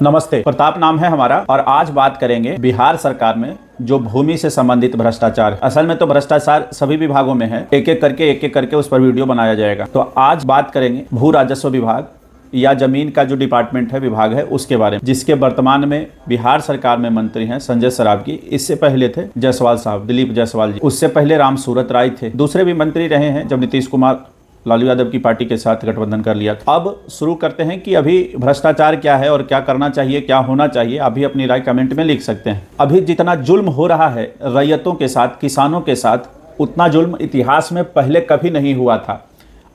नमस्ते, प्रताप नाम है हमारा और आज बात करेंगे बिहार सरकार में जो भूमि से संबंधित भ्रष्टाचार। असल में तो भ्रष्टाचार सभी विभागों में है, एक एक करके उस पर वीडियो बनाया जाएगा। तो आज बात करेंगे भू राजस्व विभाग या जमीन का जो डिपार्टमेंट है, विभाग है, उसके बारे में, जिसके वर्तमान में बिहार सरकार में मंत्री हैं संजय सरावगी। इससे पहले थे जायसवाल साहब, दिलीप जायसवाल जी। उससे पहले रामसूरत राय थे। दूसरे भी मंत्री रहे हैं जब नीतीश कुमार लालू यादव की पार्टी के साथ गठबंधन कर लिया था। अब शुरू करते हैं कि अभी भ्रष्टाचार क्या है और क्या करना चाहिए, क्या होना चाहिए। अभी अपनी राय कमेंट में लिख सकते हैं। अभी जितना जुल्म हो रहा है रैयतों के साथ, किसानों के साथ, उतना जुल्म इतिहास में पहले कभी नहीं हुआ था।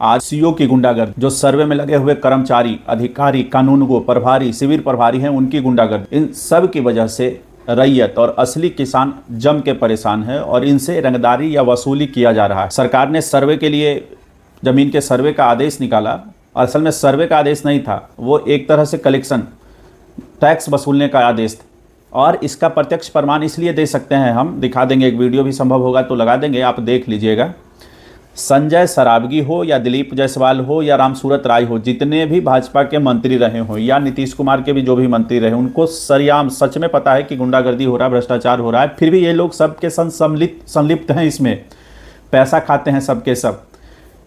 आज सीओ की गुंडागर्दी, जो सर्वे में लगे हुए कर्मचारी, अधिकारी, कानूनगो, प्रभारी, शिविर प्रभारी हैं, उनकी गुंडागर्दी, इन सब की वजह से रैयत और असली किसान जम के परेशान है और इनसे रंगदारी या वसूली किया जा रहा है। सरकार ने सर्वे के लिए जमीन के सर्वे का आदेश निकाला। असल में सर्वे का आदेश नहीं था, वो एक तरह से कलेक्शन टैक्स वसूलने का आदेश था। और इसका प्रत्यक्ष प्रमाण इसलिए दे सकते हैं, हम दिखा देंगे, एक वीडियो भी संभव होगा तो लगा देंगे, आप देख लीजिएगा। संजय सरावगी हो या दिलीप जायसवाल हो या रामसूरत राय हो, जितने भी भाजपा के मंत्री रहे हो या नीतीश कुमार के भी जो भी मंत्री रहे, उनको सरेआम सच में पता है कि गुंडागर्दी हो रहा है, भ्रष्टाचार हो रहा है। फिर भी ये लोग सबके संलिप्त हैं इसमें, पैसा खाते हैं सबके सब।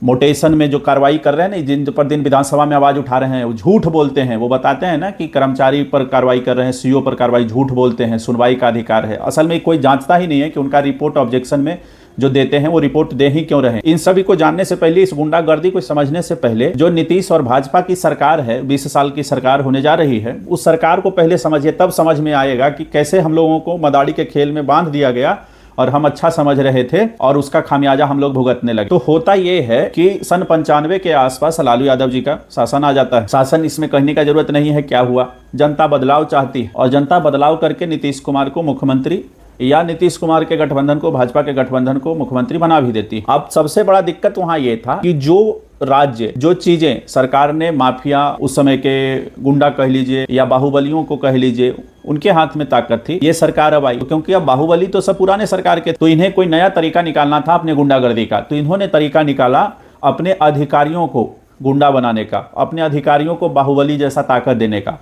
मोटेशन में जो कार्रवाई कर रहे हैं ना, जिन पर दिन विधानसभा में आवाज उठा रहे हैं, वो झूठ बोलते हैं। वो बताते हैं ना कि कर्मचारी पर कार्रवाई कर रहे हैं, सीओ पर कार्रवाई, झूठ बोलते हैं, सुनवाई का अधिकार है। असल में कोई जांचता ही नहीं है कि उनका रिपोर्ट ऑब्जेक्शन में जो देते हैं वो रिपोर्ट दे ही क्यों रहे। इन सभी को जानने से पहले, इस गुंडागर्दी को समझने से पहले, जो नीतीश और भाजपा की सरकार है, 20 साल की सरकार होने जा रही है, उस सरकार को पहले समझिए, तब समझ में आएगा कि कैसे हम लोगों को मदारी के खेल में बांध दिया गया और हम अच्छा समझ रहे थे और उसका खामियाजा हम लोग भुगतने लगे। तो होता ये है कि सन 95 के आसपास लालू यादव जी का शासन आ जाता है। शासन, इसमें कहने का जरूरत नहीं है क्या हुआ। जनता बदलाव चाहती है और जनता बदलाव करके नीतीश कुमार को मुख्यमंत्री या नीतीश कुमार के गठबंधन को, भाजपा के गठबंधन को मुख्यमंत्री बना भी देती है। अब सबसे बड़ा दिक्कत वहां ये था कि जो राज्य, जो चीजें सरकार ने, माफिया, उस समय के गुंडा कह लीजिए या बाहुबलियों को कह लीजिए, उनके हाथ में ताकत थी। ये सरकार अब आई, क्योंकि अब बाहुबली तो सब पुराने सरकार के, तो इन्हें कोई नया तरीका निकालना था अपने गुंडागर्दी का। तो इन्होंने तरीका निकाला अपने अधिकारियों को गुंडा बनाने का, अपने अधिकारियों को बाहुबली जैसा ताकत देने का।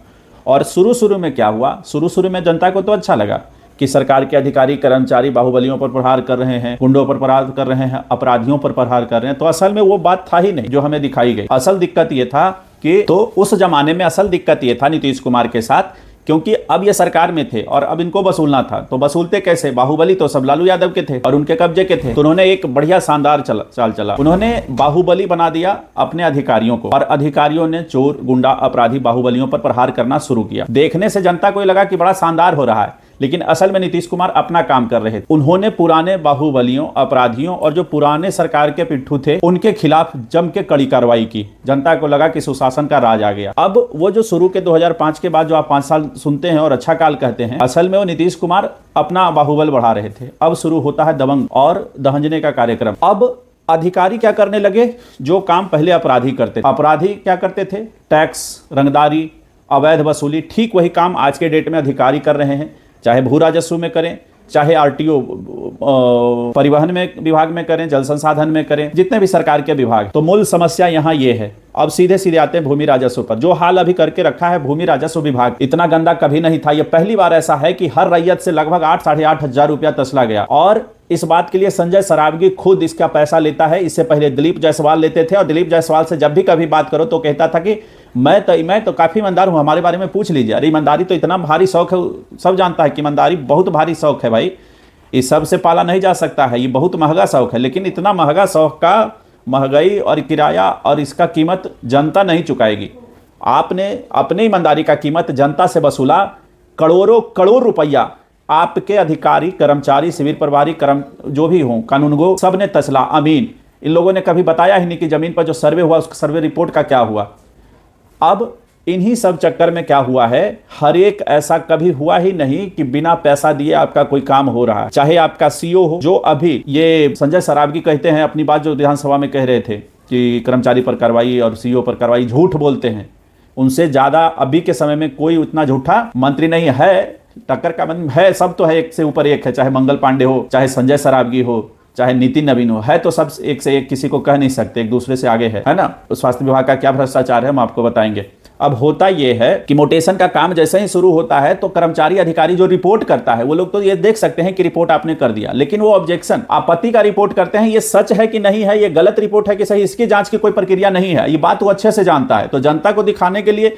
और शुरू में क्या हुआ, शुरू में जनता को तो अच्छा लगा कि सरकार के अधिकारी, कर्मचारी बाहुबलियों पर प्रहार कर रहे हैं, गुंडों पर प्रहार कर रहे हैं, अपराधियों पर प्रहार कर रहे हैं। तो असल में वो बात था ही नहीं जो हमें दिखाई गई। असल दिक्कत ये था कि, तो उस जमाने में असल दिक्कत ये था नीतीश कुमार के साथ, क्योंकि अब ये सरकार में थे और अब इनको वसूलना था। तो वसूलते कैसे? बाहुबली तो सब लालू यादव के थे और उनके कब्जे के थे। तो उन्होंने एक बढ़िया शानदार चाल चला, उन्होंने बाहुबली बना दिया अपने अधिकारियों को और अधिकारियों ने चोर, गुंडा, अपराधी बाहुबलियों पर प्रहार करना शुरू किया। देखने से जनता को लगा कि बड़ा शानदार हो रहा है, लेकिन असल में नीतीश कुमार अपना काम कर रहे थे। उन्होंने पुराने बाहुबलियों, अपराधियों और जो पुराने सरकार के पिट्ठू थे, उनके खिलाफ जम के कड़ी कार्रवाई की। जनता को लगा कि सुशासन का राज आ गया। अब वो जो शुरू के 2005 के बाद जो आप 5 साल सुनते हैं और अच्छा काल कहते हैं, असल में वो नीतीश कुमार अपना बाहुबल बढ़ा रहे थे। अब शुरू होता है दबंग और दहंजने का कार्यक्रम। अब अधिकारी क्या करने लगे? जो काम पहले अपराधी करते थे। अपराधी क्या करते थे? टैक्स, रंगदारी, अवैध वसूली। ठीक वही काम आज के डेट में अधिकारी कर रहे हैं, चाहे भू राजस्व में करें, चाहे आरटीओ परिवहन में विभाग में करें, जल संसाधन में करें, जितने भी सरकार के विभाग। तो मूल समस्या यहाँ ये है। अब सीधे आते हैं भूमि राजस्व पर। जो हाल अभी करके रखा है भूमि राजस्व विभाग, इतना गंदा कभी नहीं था। ये पहली बार ऐसा है कि हर रैयत से लगभग 8-8.5 हजार रुपया तसला गया। और इस बात के लिए संजय सरावगी खुद इसका पैसा लेता है। इससे पहले दिलीप जायसवाल लेते थे और दिलीप जायसवाल से जब भी कभी बात करो तो कहता था कि मैं तो काफी ईमानदार हूं, हमारे बारे में पूछ लीजिए। अरे ईमानदारी तो इतना भारी शौक है, सब जानता है कि ईमानदारी बहुत भारी शौक है भाई। इस सब से पाला नहीं जा सकता है, ये बहुत महंगा शौक है। लेकिन इतना महंगा शौक का महंगाई और किराया और इसका कीमत जनता नहीं चुकाएगी। आपने अपनी ईमानदारी का कीमत जनता से वसूला। करोड़ रुपया आपके अधिकारी, कर्मचारी, शिविर प्रभारी, जो भी हों, कानूनगो, सब ने तसला। अमीन, इन लोगों ने कभी बताया ही नहीं कि जमीन पर जो सर्वे हुआ उस सर्वे रिपोर्ट का क्या हुआ। अब इन्हीं सब चक्कर में क्या हुआ है, हर एक ऐसा कभी हुआ ही नहीं कि बिना पैसा दिए आपका कोई काम हो रहा है। चाहे आपका सीओ हो, जो अभी ये संजय सरावगी कहते हैं अपनी बात, जो विधानसभा में कह रहे थे कि कर्मचारी पर कार्रवाई और सीओ पर कार्रवाई, झूठ बोलते हैं। उनसे ज्यादा अभी के समय में कोई उतना झूठा मंत्री नहीं है। टक्कर का है, सब तो है, एक से ऊपर एक है। चाहे मंगल पांडे हो, चाहे संजय सरावगी हो, चाहे नितिन नवीन हो, है तो सब एक से एक, किसी को कह नहीं सकते, एक दूसरे से आगे है ना। स्वास्थ्य विभाग का क्या भ्रष्टाचार है हम आपको बताएंगे। अब होता यह है कि म्यूटेशन का काम जैसे ही शुरू होता है तो कर्मचारी अधिकारी जो रिपोर्ट करता है वो लोग तो ये देख सकते हैं कि रिपोर्ट आपने कर दिया, लेकिन वो ऑब्जेक्शन आपत्ति का रिपोर्ट करते हैं, ये सच है कि नहीं है, ये गलत रिपोर्ट है कि सही, इसकी जांच की कोई प्रक्रिया नहीं है। ये बात वो अच्छे से जानता है। तो जनता को दिखाने के लिए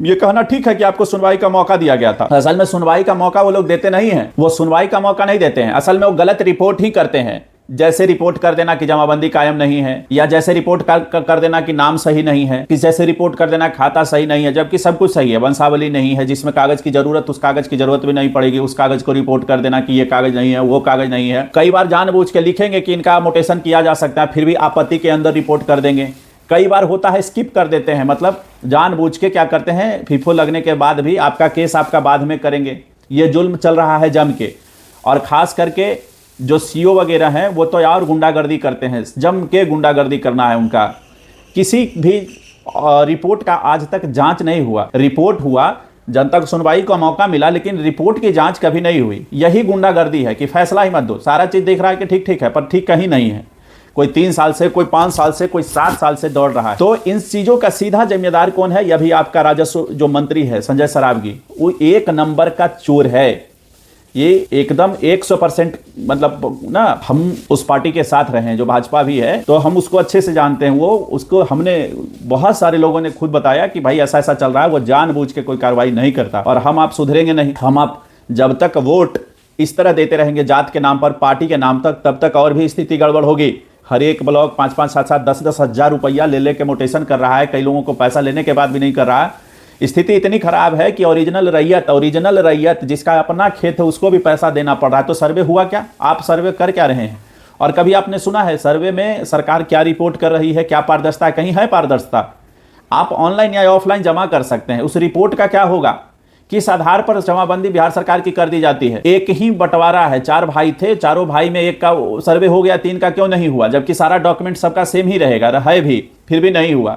ये कहना ठीक है कि आपको सुनवाई का मौका दिया गया था, असल में सुनवाई का मौका वो लोग देते नहीं है, वो सुनवाई का मौका नहीं देते हैं, असल में वो गलत रिपोर्ट ही करते हैं। जैसे रिपोर्ट कर देना कि जमाबंदी कायम नहीं है, या जैसे रिपोर्ट कर देना कि नाम सही नहीं है, कि जैसे रिपोर्ट कर देना खाता सही नहीं है, जबकि सब कुछ सही है, वंशावली नहीं है, जिसमें कागज की जरूरत उस कागज की जरूरत भी नहीं पड़ेगी, उस कागज को रिपोर्ट कर देना कि ये कागज नहीं है, वो कागज नहीं है। कई बार जानबूझ के लिखेंगे कि इनका म्यूटेशन किया जा सकता है, फिर भी आपत्ति के अंदर रिपोर्ट कर देंगे। कई बार होता है स्किप कर देते हैं, मतलब जानबूझ के क्या करते हैं, फीफो लगने के बाद भी आपका केस आपका बाद में करेंगे। ये जुल्म चल रहा है जम के, और खास करके जो सीओ वगैरह हैं वो तो यार गुंडागर्दी करते हैं, जम के गुंडागर्दी करना है उनका। किसी भी रिपोर्ट का आज तक जांच नहीं हुआ, रिपोर्ट हुआ, जनता को सुनवाई का मौका मिला, लेकिन रिपोर्ट की जांच कभी नहीं हुई। यही गुंडागर्दी है कि फैसला ही मत दो, सारा चीज देख रहा है कि ठीक ठीक है, पर ठीक कहीं नहीं है। कोई 3 साल से, कोई 5 साल से, कोई 7 साल से दौड़ रहा है। तो इन चीजों का सीधा जिम्मेदार कौन है? यह भी आपका राजस्व जो मंत्री है संजय सरावगी, वो 1 नंबर का चोर है। ये एकदम 100% मतलब ना, हम उस पार्टी के साथ रहे हैं जो भाजपा भी है, तो हम उसको अच्छे से जानते हैं। वो उसको हमने बहुत सारे लोगों ने खुद बताया कि भाई ऐसा ऐसा चल रहा है, वो जानबूझ के कोई कार्रवाई नहीं करता। और हम आप सुधरेंगे नहीं, हम आप जब तक वोट इस तरह देते रहेंगे जात के नाम पर, पार्टी के नाम तक, तब तक और भी स्थिति गड़बड़ होगी। हर एक ब्लॉक 5-5, 7-7, 10-10 हज़ार रुपया ले के म्यूटेशन कर रहा है, कई लोगों को पैसा लेने के बाद भी नहीं कर रहा है। स्थिति इतनी खराब है कि ओरिजिनल रैयत जिसका अपना खेत है उसको भी पैसा देना पड़ रहा है। तो सर्वे हुआ क्या? आप सर्वे कर क्या रहे हैं? और कभी आपने सुना है सर्वे में सरकार क्या रिपोर्ट कर रही है, क्या पारदर्शिता है? कहीं है पारदर्शिता? आप ऑनलाइन या ऑफलाइन जमा कर सकते हैं, उस रिपोर्ट का क्या होगा? किस आधार पर जमाबंदी बिहार सरकार की कर दी जाती है? एक ही बंटवारा है, 4 भाई थे, चारों भाई में एक का सर्वे हो गया, 3 का क्यों नहीं हुआ? जबकि सारा डॉक्यूमेंट सबका सेम ही रहेगा, है भी, फिर भी नहीं हुआ।